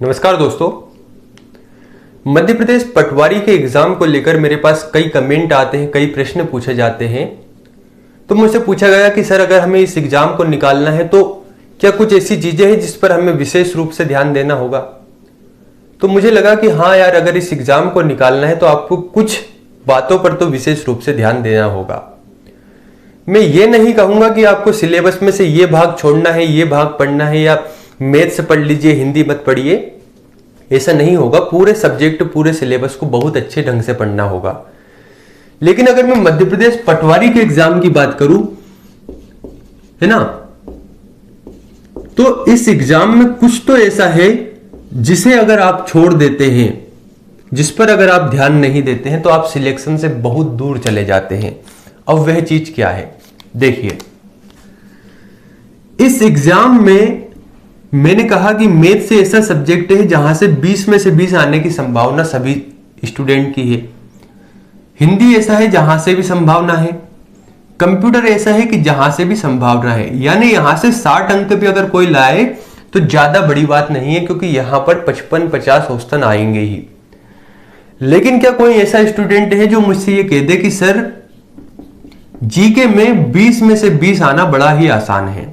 नमस्कार दोस्तों। मध्य प्रदेश पटवारी के एग्जाम को लेकर मेरे पास कई कमेंट आते हैं, कई प्रश्न पूछे जाते हैं। तो मुझसे पूछा गया कि सर अगर हमें इस एग्जाम को निकालना है तो क्या कुछ ऐसी चीजें हैं जिस पर हमें विशेष रूप से ध्यान देना होगा। तो मुझे लगा कि हाँ यार, अगर इस एग्जाम को निकालना है तो आपको कुछ बातों पर तो विशेष रूप से ध्यान देना होगा। मैं ये नहीं कहूंगा कि आपको सिलेबस में से ये भाग छोड़ना है, ये भाग पढ़ना है, या मैथ्स पढ़ लीजिए, हिंदी मत पढ़िए। ऐसा नहीं होगा। पूरे सब्जेक्ट, पूरे सिलेबस को बहुत अच्छे ढंग से पढ़ना होगा। लेकिन अगर मैं मध्य प्रदेश पटवारी के एग्जाम की बात करूं, है ना, तो इस एग्जाम में कुछ तो ऐसा है जिसे अगर आप छोड़ देते हैं, जिस पर अगर आप ध्यान नहीं देते हैं, तो आप सिलेक्शन से बहुत दूर चले जाते हैं। अब वह चीज क्या है, देखिए। इस एग्जाम में मैंने कहा कि मैथ से ऐसा सब्जेक्ट है जहां से 20 में से 20 आने की संभावना सभी स्टूडेंट की है। हिंदी ऐसा है जहां से भी संभावना है। कंप्यूटर ऐसा है कि जहां से भी संभावना है। यानी यहां से 60 अंक भी अगर कोई लाए तो ज्यादा बड़ी बात नहीं है, क्योंकि यहां पर 55-50 औसतन आएंगे ही। लेकिन क्या कोई ऐसा स्टूडेंट है जो मुझसे ये कह दे कि सर जीके में 20 में से 20 आना बड़ा ही आसान है?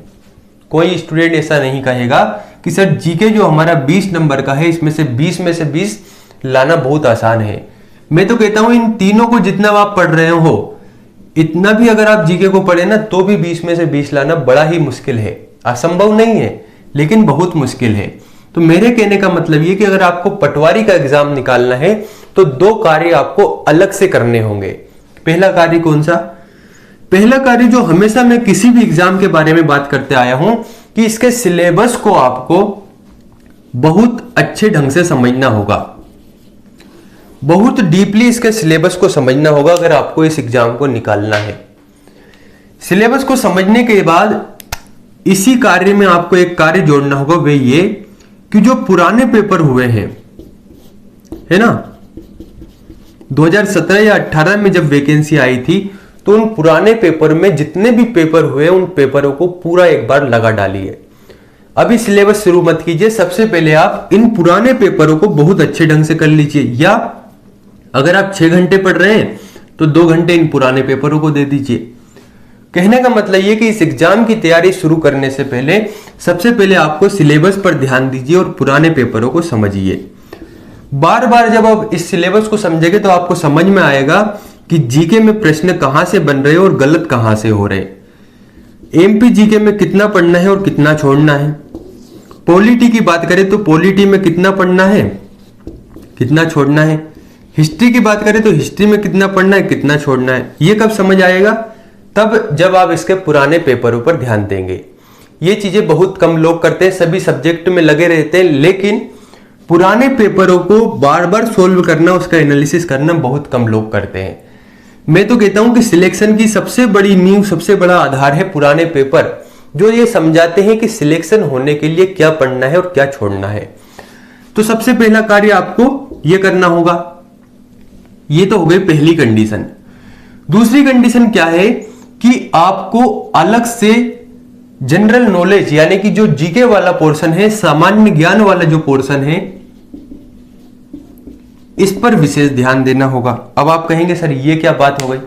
कोई स्टूडेंट ऐसा नहीं कहेगा कि सर जीके जो हमारा 20 नंबर का है, इसमें से 20 में से 20 लाना बहुत आसान है। मैं तो कहता हूं इन तीनों को जितना आप पढ़ रहे हो, इतना भी अगर आप जीके को पढ़े ना, तो भी 20 में से 20 लाना बड़ा ही मुश्किल है। असंभव नहीं है, लेकिन बहुत मुश्किल है। तो मेरे कहने का मतलब ये कि अगर आपको पटवारी का एग्जाम निकालना है तो दो कार्य आपको अलग से करने होंगे। पहला कार्य कौन सा? पहला कार्य जो हमेशा मैं किसी भी एग्जाम के बारे में बात करते आया हूं कि इसके सिलेबस को आपको बहुत अच्छे ढंग से समझना होगा। बहुत डीपली इसके सिलेबस को समझना होगा अगर आपको इस एग्जाम को निकालना है। सिलेबस को समझने के बाद इसी कार्य में आपको एक कार्य जोड़ना होगा, वह ये कि जो पुराने पेपर हुए हैं, है ना, 2017 या 18 में जब वैकेंसी आई थी, तो उन पुराने पेपर में जितने भी पेपर हुए उन पेपरों को पूरा एक बार लगा डालिए। अभी सिलेबस शुरू मत कीजिए। सबसे पहले आप इन पुराने पेपरों को बहुत अच्छे ढंग से कर लीजिए। या अगर आप 6 घंटे पढ़ रहे हैं तो 2 घंटे इन पुराने पेपरों को दे दीजिए। कहने का मतलब यह कि इस एग्जाम की तैयारी शुरू करने से पहले सबसे पहले आपको सिलेबस पर ध्यान दीजिए और पुराने पेपरों को समझिए। बार बार जब आप इस सिलेबस को समझेंगे तो आपको समझ में आएगा कि जीके में प्रश्न कहां से बन रहे हैं और गलत कहां से हो रहे हैं। एमपी जीके में कितना पढ़ना है और कितना छोड़ना है। पॉलिटी की बात करें तो पॉलिटी में कितना पढ़ना है, कितना छोड़ना है। हिस्ट्री की बात करें तो हिस्ट्री में कितना पढ़ना है, कितना छोड़ना है। ये कब समझ आएगा? तब जब आप इसके पुराने पेपरों पर ध्यान देंगे। ये चीजें बहुत कम लोग करते हैं, सभी सब्जेक्ट में लगे रहते हैं, लेकिन पुराने पेपरों को बार बार सोल्व करना, उसका एनालिसिस करना बहुत कम लोग करते हैं। मैं तो कहता हूं कि सिलेक्शन की सबसे बड़ी नींव, सबसे बड़ा आधार है पुराने पेपर, जो ये समझाते हैं कि सिलेक्शन होने के लिए क्या पढ़ना है और क्या छोड़ना है। तो सबसे पहला कार्य आपको यह करना होगा। ये तो हो गई पहली कंडीशन। दूसरी कंडीशन क्या है कि आपको अलग से जनरल नॉलेज, यानी कि जो जीके वाला पोर्शन है, सामान्य ज्ञान वाला जो पोर्शन है, इस पर विशेष ध्यान देना होगा। अब आप कहेंगे सर ये क्या बात हो गई?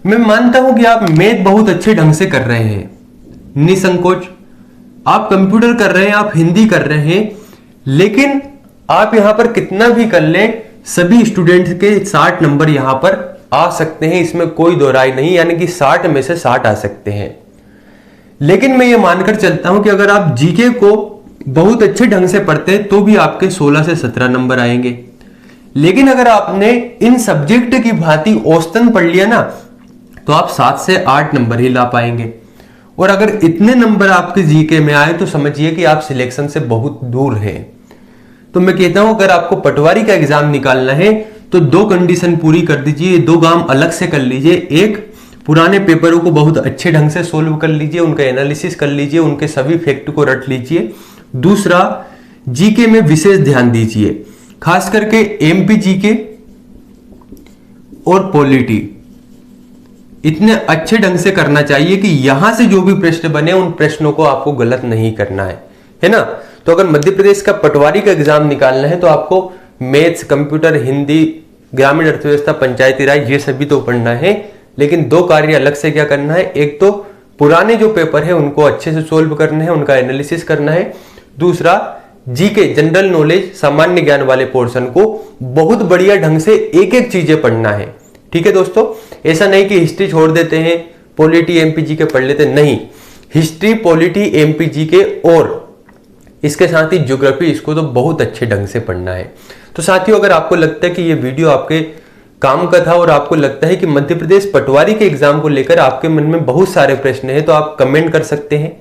मैं मानता हूं कि आप मैथ बहुत अच्छे ढंग से कर रहे हैं, निसंकोच। आप कंप्यूटर कर रहे हैं, आप हिंदी कर रहे हैं, लेकिन आप यहां पर कितना भी कर लें, सभी स्टूडेंट्स के 60 नंबर यहां पर आ सकते हैं, इसमें कोई दो राय नहीं। यानी कि 60 में से 60 आ सकते हैं। लेकिन मैं ये मानकर चलता हूं कि अगर आप जीके को बहुत अच्छे ढंग से पढ़ते हैं तो भी आपके 16 से 17 नंबर आएंगे। लेकिन अगर आपने इन सब्जेक्ट की भांति औसतन पढ़ लिया ना, तो आप 7 से 8 नंबर ही ला पाएंगे। और अगर इतने नंबर आपके जीके में आए तो समझिए कि आप सिलेक्शन से बहुत दूर हैं। तो मैं कहता हूं अगर आपको पटवारी का एग्जाम निकालना है तो 2 कंडीशन पूरी कर दीजिए, 2 काम अलग से कर लीजिए। एक, पुराने पेपरों को बहुत अच्छे ढंग से सोल्व कर लीजिए, उनका एनालिसिस कर लीजिए, उनके सभी फैक्ट को रट लीजिए। दूसरा, जीके में विशेष ध्यान दीजिए, खास करके एमपी जीके और पॉलिटी इतने अच्छे ढंग से करना चाहिए कि यहां से जो भी प्रश्न बने उन प्रश्नों को आपको गलत नहीं करना है ना। तो अगर मध्य प्रदेश का पटवारी का एग्जाम निकालना है तो आपको मैथ्स, कंप्यूटर, हिंदी, ग्रामीण अर्थव्यवस्था, पंचायती राज, ये सभी तो पढ़ना है, लेकिन 2 कार्य अलग से क्या करना है। एक तो पुराने जो पेपर है उनको अच्छे से सोल्व करना है, उनका एनालिसिस करना है। दूसरा, जीके, जनरल नॉलेज, सामान्य ज्ञान वाले पोर्शन को बहुत बढ़िया ढंग से एक एक चीजें पढ़ना है। ठीक है दोस्तों, ऐसा नहीं कि हिस्ट्री छोड़ देते हैं, पॉलिटी, एमपी के पढ़ लेते, नहीं। हिस्ट्री, पॉलिटी, एमपी के और इसके साथ ही ज्योग्राफी, इसको तो बहुत अच्छे ढंग से पढ़ना है। तो साथियों, अगर आपको लगता है कि ये वीडियो आपके काम का था और आपको लगता है कि मध्य प्रदेश पटवारी के एग्जाम को लेकर आपके मन में बहुत सारे प्रश्न हैं, तो आप कमेंट कर सकते हैं।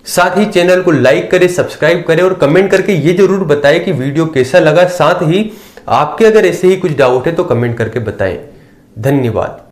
साथ ही चैनल को लाइक करें, सब्सक्राइब करें और कमेंट करके ये जरूर बताएं कि वीडियो कैसा लगा। साथ ही आपके अगर ऐसे ही कुछ डाउट है तो कमेंट करके बताएं। धन्यवाद।